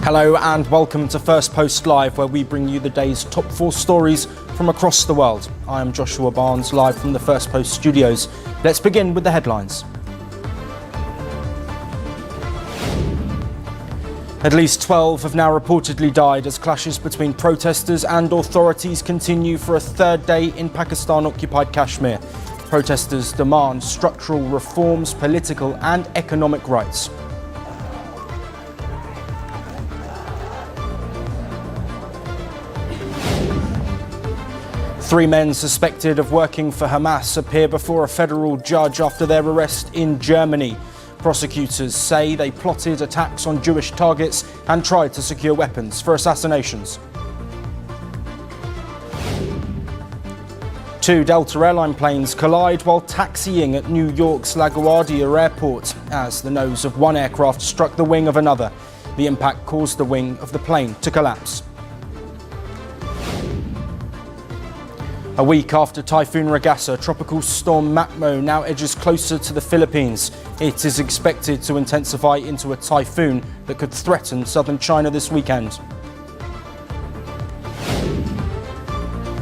Hello and welcome to Firstpost Live, where we bring you the day's top 4 stories from across the world. I am Joshua Barnes, live from the Firstpost studios. Let's begin with the headlines. At least 12 have now reportedly died as clashes between protesters and authorities continue for a third day in Pakistan-occupied Kashmir. Protesters demand structural reforms, political and economic rights. Three men suspected of working for Hamas appear before a federal judge after their arrest in Germany. Prosecutors say they plotted attacks on Jewish targets and tried to secure weapons for assassinations. 2 Delta airline planes collide while taxiing at New York's LaGuardia Airport as the nose of one aircraft struck the wing of another. The impact caused the wing of the plane to collapse. A week after Typhoon Regasa, Tropical Storm Matmo now edges closer to the Philippines. It is expected to intensify into a typhoon that could threaten southern China this weekend.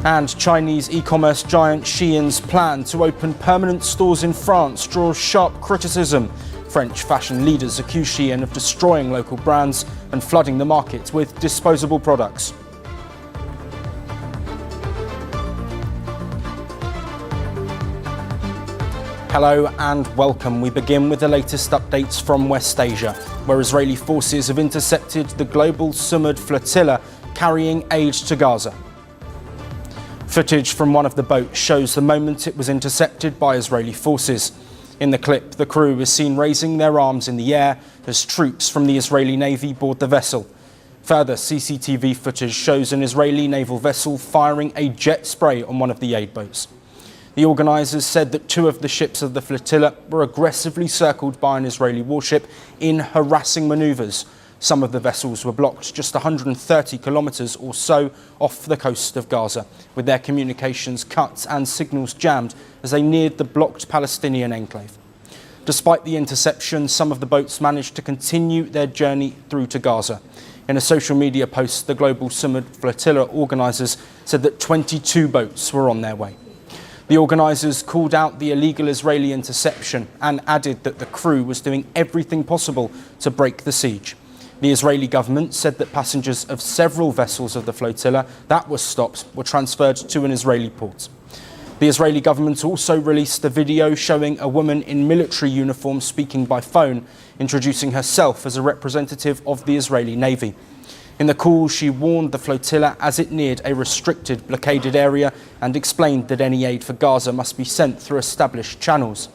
And Chinese e-commerce giant Shein's plan to open permanent stores in France draws sharp criticism. French fashion leaders accuse Shein of destroying local brands and flooding the market with disposable products. Hello and welcome. We begin with the latest updates from West Asia, where Israeli forces have intercepted the global Sumud flotilla carrying aid to Gaza. Footage from one of the boats shows the moment it was intercepted by Israeli forces. In the clip, the crew is seen raising their arms in the air as troops from the Israeli Navy board the vessel. Further CCTV footage shows an Israeli naval vessel firing a jet spray on one of the aid boats. The organisers said that 2 of the ships of the flotilla were aggressively circled by an Israeli warship in harassing manoeuvres. Some of the vessels were blocked just 130 kilometres or so off the coast of Gaza, with their communications cut and signals jammed as they neared the blocked Palestinian enclave. Despite the interception, some of the boats managed to continue their journey through to Gaza. In a social media post, the global Sumud flotilla organisers said that 22 boats were on their way. The organisers called out the illegal Israeli interception and added that the crew was doing everything possible to break the siege. The Israeli government said that passengers of several vessels of the flotilla that were stopped were transferred to an Israeli port. The Israeli government also released a video showing a woman in military uniform speaking by phone, introducing herself as a representative of the Israeli Navy. In the call, she warned the flotilla as it neared a restricted, blockaded area and explained that any aid for Gaza must be sent through established channels.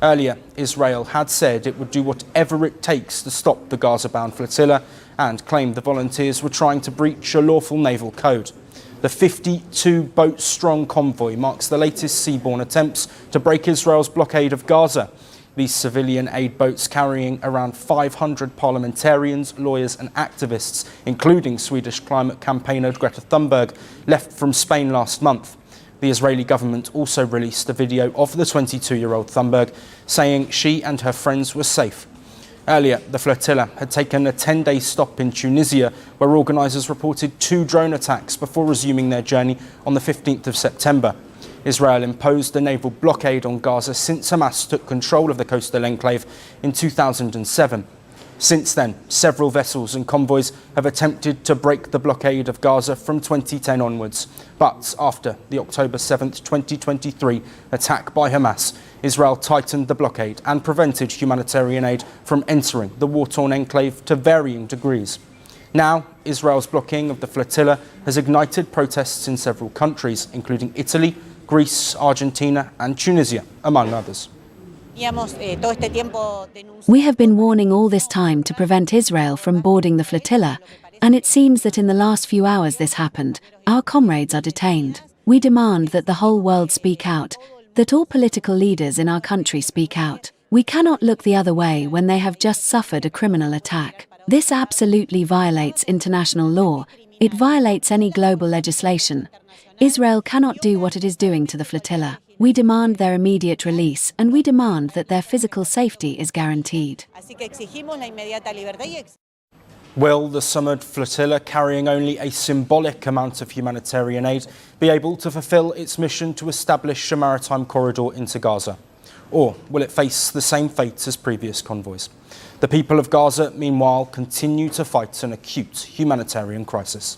Earlier, Israel had said it would do whatever it takes to stop the Gaza-bound flotilla and claimed the volunteers were trying to breach a lawful naval code. The 52-boat-strong convoy marks the latest seaborne attempts to break Israel's blockade of Gaza. These civilian aid boats carrying around 500 parliamentarians, lawyers and activists, including Swedish climate campaigner Greta Thunberg, left from Spain last month. The Israeli government also released a video of the 22-year-old Thunberg saying she and her friends were safe. Earlier, the flotilla had taken a 10-day stop in Tunisia, where organisers reported 2 drone attacks before resuming their journey on the 15th of September. Israel imposed a naval blockade on Gaza since Hamas took control of the coastal enclave in 2007. Since then, several vessels and convoys have attempted to break the blockade of Gaza from 2010 onwards. But after the October 7, 2023 attack by Hamas, Israel tightened the blockade and prevented humanitarian aid from entering the war-torn enclave to varying degrees. Now, Israel's blocking of the flotilla has ignited protests in several countries, including Italy, Greece, Argentina and Tunisia, among others. We have been warning all this time to prevent Israel from boarding the flotilla, and it seems that in the last few hours this happened. Our comrades are detained. We demand that the whole world speak out, that all political leaders in our country speak out. We cannot look the other way when they have just suffered a criminal attack. This absolutely violates international law. It violates any global legislation. Israel cannot do what it is doing to the flotilla. We demand their immediate release, and we demand that their physical safety is guaranteed. Will the summered flotilla, carrying only a symbolic amount of humanitarian aid, be able to fulfil its mission to establish a maritime corridor into Gaza? Or will it face the same fate as previous convoys? The people of Gaza, meanwhile, continue to fight an acute humanitarian crisis.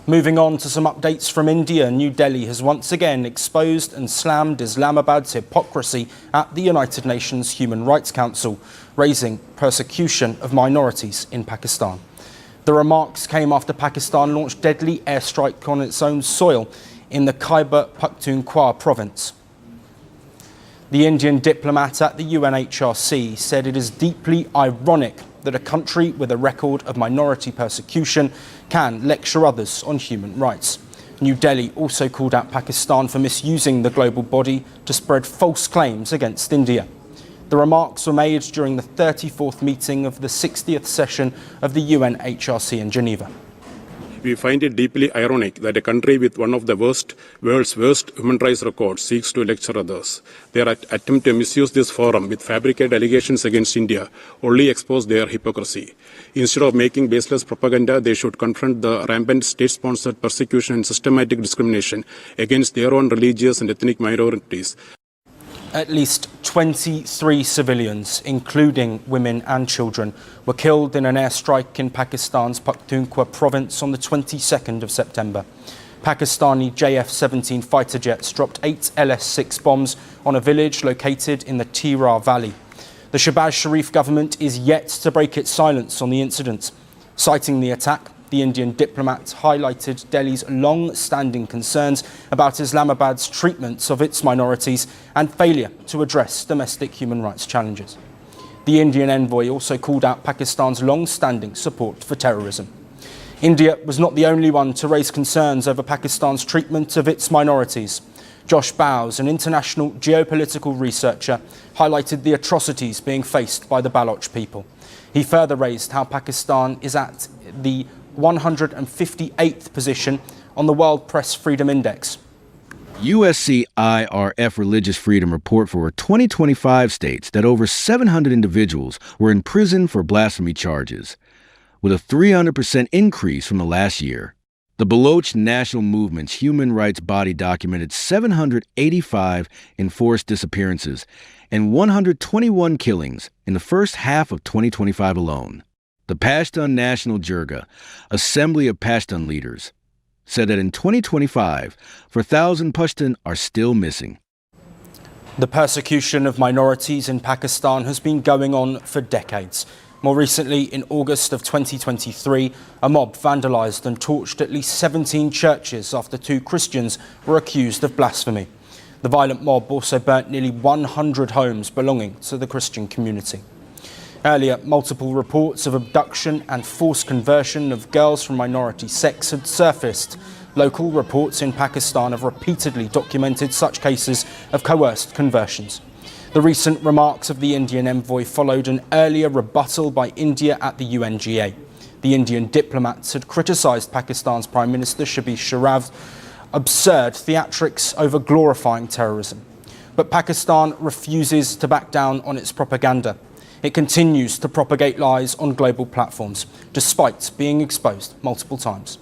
Moving on to some updates from India, New Delhi has once again exposed and slammed Islamabad's hypocrisy at the United Nations Human Rights Council, raising persecution of minorities in Pakistan. The remarks came after Pakistan launched deadly airstrike on its own soil in the Khyber Pakhtunkhwa province. The Indian diplomat at the UNHRC said it is deeply ironic that a country with a record of minority persecution can lecture others on human rights. New Delhi also called out Pakistan for misusing the global body to spread false claims against India. The remarks were made during the 34th meeting of the 60th session of the UNHRC in Geneva. We find it deeply ironic that a country with one of the world's worst human rights records seeks to lecture others. Their attempt to misuse this forum with fabricated allegations against India only expose their hypocrisy. Instead of making baseless propaganda, they should confront the rampant state-sponsored persecution and systematic discrimination against their own religious and ethnic minorities. At least 23 civilians, including women and children, were killed in an airstrike in Pakistan's Pakhtunkhwa province on the 22nd of September. Pakistani JF-17 fighter jets dropped 8 LS-6 bombs on a village located in the Tira Valley. The Shehbaz Sharif government is yet to break its silence on the incident. Citing the attack, the Indian diplomat highlighted Delhi's long-standing concerns about Islamabad's treatment of its minorities and failure to address domestic human rights challenges. The Indian envoy also called out Pakistan's long-standing support for terrorism. India was not the only one to raise concerns over Pakistan's treatment of its minorities. Josh Bowes, an international geopolitical researcher, highlighted the atrocities being faced by the Baloch people. He further raised how Pakistan is at the 158th position on the World Press Freedom Index. USCIRF Religious Freedom Report for 2025 states that over 700 individuals were in prison for blasphemy charges, with a 300% increase from the last year. The Baloch National Movement's human rights body documented 785 enforced disappearances and 121 killings in the first half of 2025 alone. The Pashtun National Jirga, Assembly of Pashtun Leaders, said that in 2025, 4,000 Pashtun are still missing. The persecution of minorities in Pakistan has been going on for decades. More recently, in August of 2023, a mob vandalised and torched at least 17 churches after 2 Christians were accused of blasphemy. The violent mob also burnt nearly 100 homes belonging to the Christian community. Earlier, multiple reports of abduction and forced conversion of girls from minority sects had surfaced. Local reports in Pakistan have repeatedly documented such cases of coerced conversions. The recent remarks of the Indian envoy followed an earlier rebuttal by India at the UNGA. The Indian diplomats had criticised Pakistan's Prime Minister Shehbaz Sharif's absurd theatrics over glorifying terrorism. But Pakistan refuses to back down on its propaganda. It continues to propagate lies on global platforms, despite being exposed multiple times.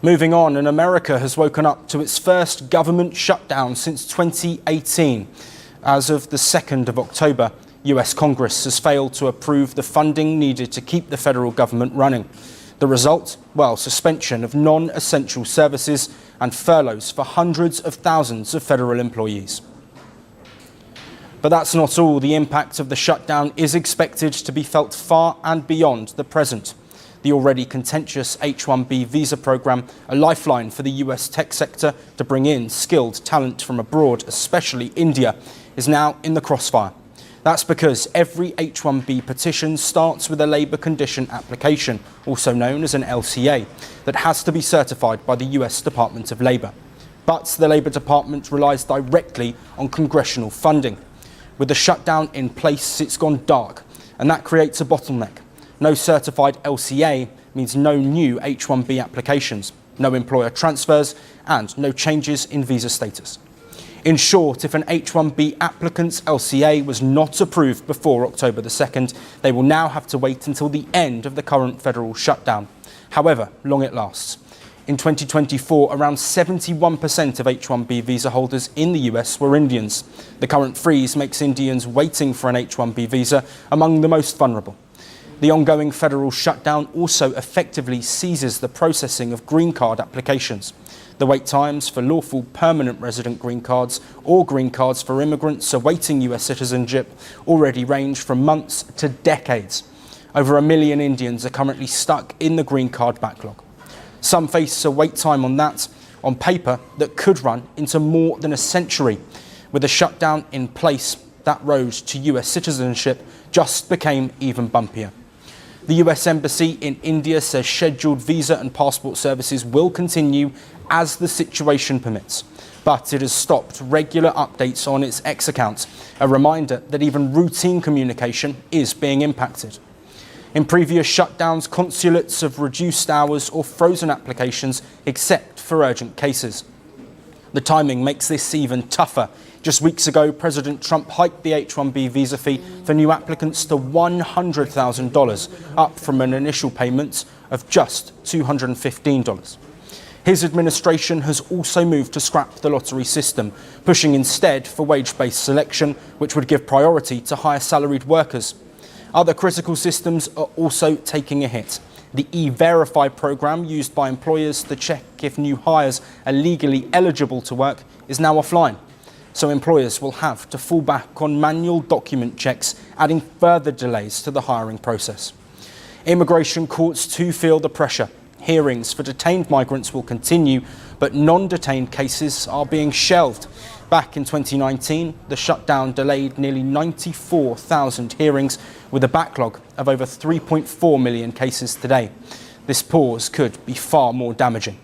Moving on, and America has woken up to its first government shutdown since 2018. As of the 2nd of October, US Congress has failed to approve the funding needed to keep the federal government running. The result? Well, suspension of non-essential services and furloughs for hundreds of thousands of federal employees. But that's not all. The impact of the shutdown is expected to be felt far and beyond the present. The already contentious H-1B visa program, a lifeline for the US tech sector to bring in skilled talent from abroad, especially India, is now in the crossfire. That's because every H-1B petition starts with a labour condition application, also known as an LCA, that has to be certified by the US Department of Labour. But the Labour Department relies directly on congressional funding. With the shutdown in place, it's gone dark, and that creates a bottleneck. No certified LCA means no new H-1B applications, no employer transfers, and no changes in visa status. In short, if an H-1B applicant's LCA was not approved before October the 2nd, they will now have to wait until the end of the current federal shutdown, however long it lasts. In 2024, around 71% of H-1B visa holders in the US were Indians. The current freeze makes Indians waiting for an H-1B visa among the most vulnerable. The ongoing federal shutdown also effectively seizes the processing of green card applications. The wait times for lawful permanent resident green cards or green cards for immigrants awaiting US citizenship already range from months to decades. Over 1 million Indians are currently stuck in the green card backlog. Some face a wait time on that, on paper, that could run into more than a century. With a shutdown in place, that road to US citizenship just became even bumpier. The US Embassy in India says scheduled visa and passport services will continue as the situation permits, but it has stopped regular updates on its X account, a reminder that even routine communication is being impacted. In previous shutdowns, consulates have reduced hours or frozen applications except for urgent cases. The timing makes this even tougher. Just weeks ago, President Trump hiked the H-1B visa fee for new applicants to $100,000, up from an initial payment of just $215. His administration has also moved to scrap the lottery system, pushing instead for wage-based selection, which would give priority to higher salaried workers. Other critical systems are also taking a hit. The E-Verify program used by employers to check if new hires are legally eligible to work is now offline. So employers will have to fall back on manual document checks, adding further delays to the hiring process. Immigration courts too feel the pressure. Hearings for detained migrants will continue, but non-detained cases are being shelved. Back in 2019, the shutdown delayed nearly 94,000 hearings, with a backlog of over 3.4 million cases today. This pause could be far more damaging.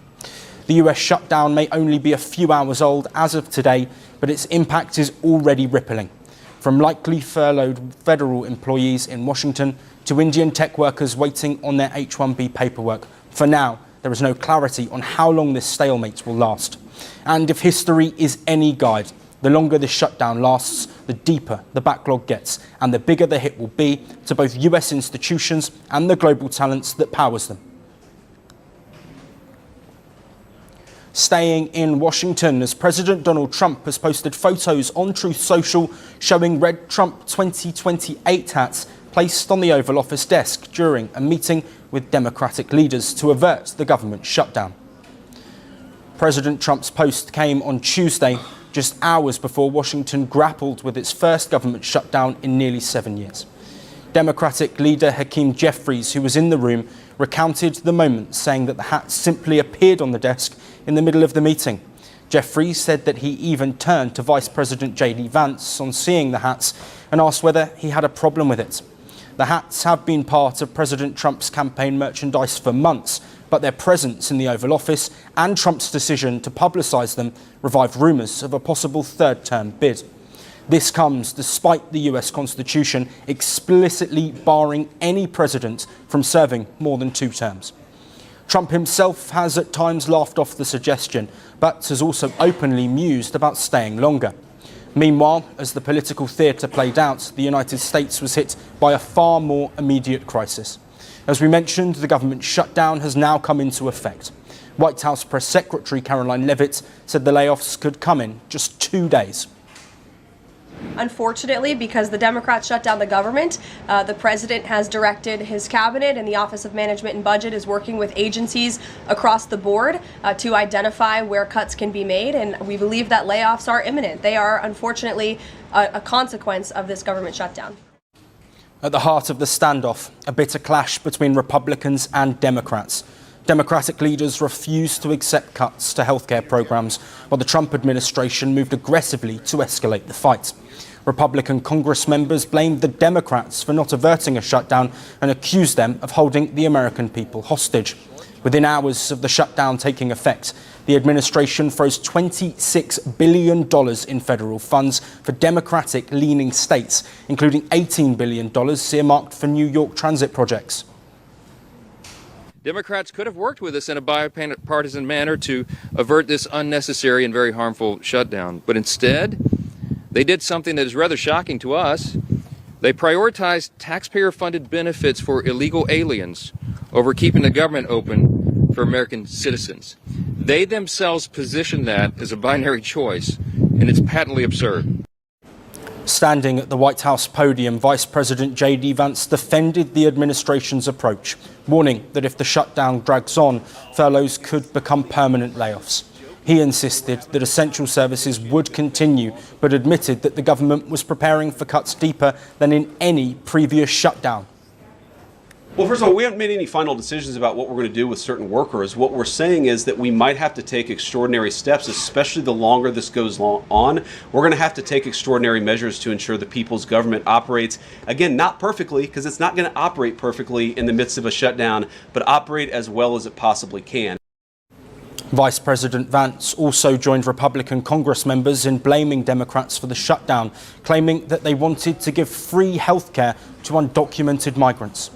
The US shutdown may only be a few hours old as of today, but its impact is already rippling. From likely furloughed federal employees in Washington to Indian tech workers waiting on their H-1B paperwork. For now, there is no clarity on how long this stalemate will last. And if history is any guide, the longer this shutdown lasts, the deeper the backlog gets, and the bigger the hit will be to both US institutions and the global talents that powers them. Staying in Washington, as President Donald Trump has posted photos on Truth Social showing red Trump 2028 hats placed on the Oval Office desk during a meeting with Democratic leaders to avert the government shutdown. President Trump's post came on Tuesday, just hours before Washington grappled with its first government shutdown in nearly 7 years. Democratic leader Hakeem Jeffries, who was in the room, recounted the moment, saying that the hats simply appeared on the desk in the middle of the meeting. Jeffries said that he even turned to Vice President J.D. Vance on seeing the hats and asked whether he had a problem with it. The hats have been part of President Trump's campaign merchandise for months, but their presence in the Oval Office and Trump's decision to publicise them revived rumours of a possible third-term bid. This comes despite the US Constitution explicitly barring any president from serving more than 2 terms. Trump himself has at times laughed off the suggestion, but has also openly mused about staying longer. Meanwhile, as the political theatre played out, the United States was hit by a far more immediate crisis. As we mentioned, the government shutdown has now come into effect. White House Press Secretary Caroline Leavitt said the layoffs could come in just 2 days. Unfortunately, because the Democrats shut down the government, the president has directed his cabinet, and the Office of Management and Budget is working with agencies across the board to identify where cuts can be made, and we believe that layoffs are imminent. They are, unfortunately, a consequence of this government shutdown. At the heart of the standoff, a bitter clash between Republicans and Democrats. Democratic leaders refused to accept cuts to healthcare programs, while the Trump administration moved aggressively to escalate the fight. Republican Congress members blamed the Democrats for not averting a shutdown and accused them of holding the American people hostage. Within hours of the shutdown taking effect, the administration froze $26 billion in federal funds for Democratic-leaning states, including $18 billion earmarked for New York transit projects. Democrats could have worked with us in a bipartisan manner to avert this unnecessary and very harmful shutdown. But instead, they did something that is rather shocking to us. They prioritized taxpayer-funded benefits for illegal aliens over keeping the government open for American citizens. They themselves position that as a binary choice, and it's patently absurd. Standing at the White House podium, Vice President J.D. Vance defended the administration's approach, warning that if the shutdown drags on, furloughs could become permanent layoffs. He insisted that essential services would continue, but admitted that the government was preparing for cuts deeper than in any previous shutdown. Well, first of all, we haven't made any final decisions about what we're going to do with certain workers. What we're saying is that we might have to take extraordinary steps, especially the longer this goes on. We're going to have to take extraordinary measures to ensure the people's government operates, again, not perfectly, because it's not going to operate perfectly in the midst of a shutdown, but operate as well as it possibly can. Vice President Vance also joined Republican Congress members in blaming Democrats for the shutdown, claiming that they wanted to give free health care to undocumented migrants.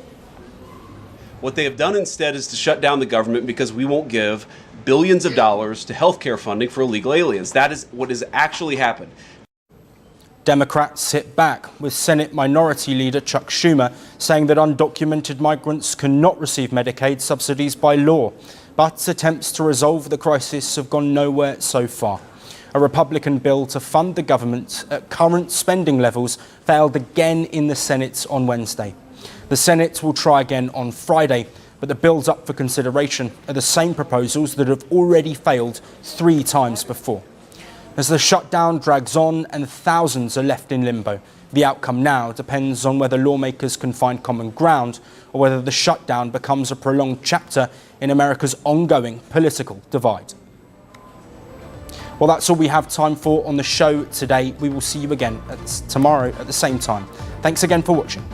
What they have done instead is to shut down the government because we won't give billions of dollars to health care funding for illegal aliens. That is what has actually happened. Democrats hit back, with Senate Minority Leader Chuck Schumer saying that undocumented migrants cannot receive Medicaid subsidies by law. But attempts to resolve the crisis have gone nowhere so far. A Republican bill to fund the government at current spending levels failed again in the Senate on Wednesday. The Senate will try again on Friday, but the bills up for consideration are the same proposals that have already failed 3 times before. As the shutdown drags on and thousands are left in limbo, the outcome now depends on whether lawmakers can find common ground or whether the shutdown becomes a prolonged chapter in America's ongoing political divide. Well, that's all we have time for on the show today. We will see you again tomorrow at the same time. Thanks again for watching.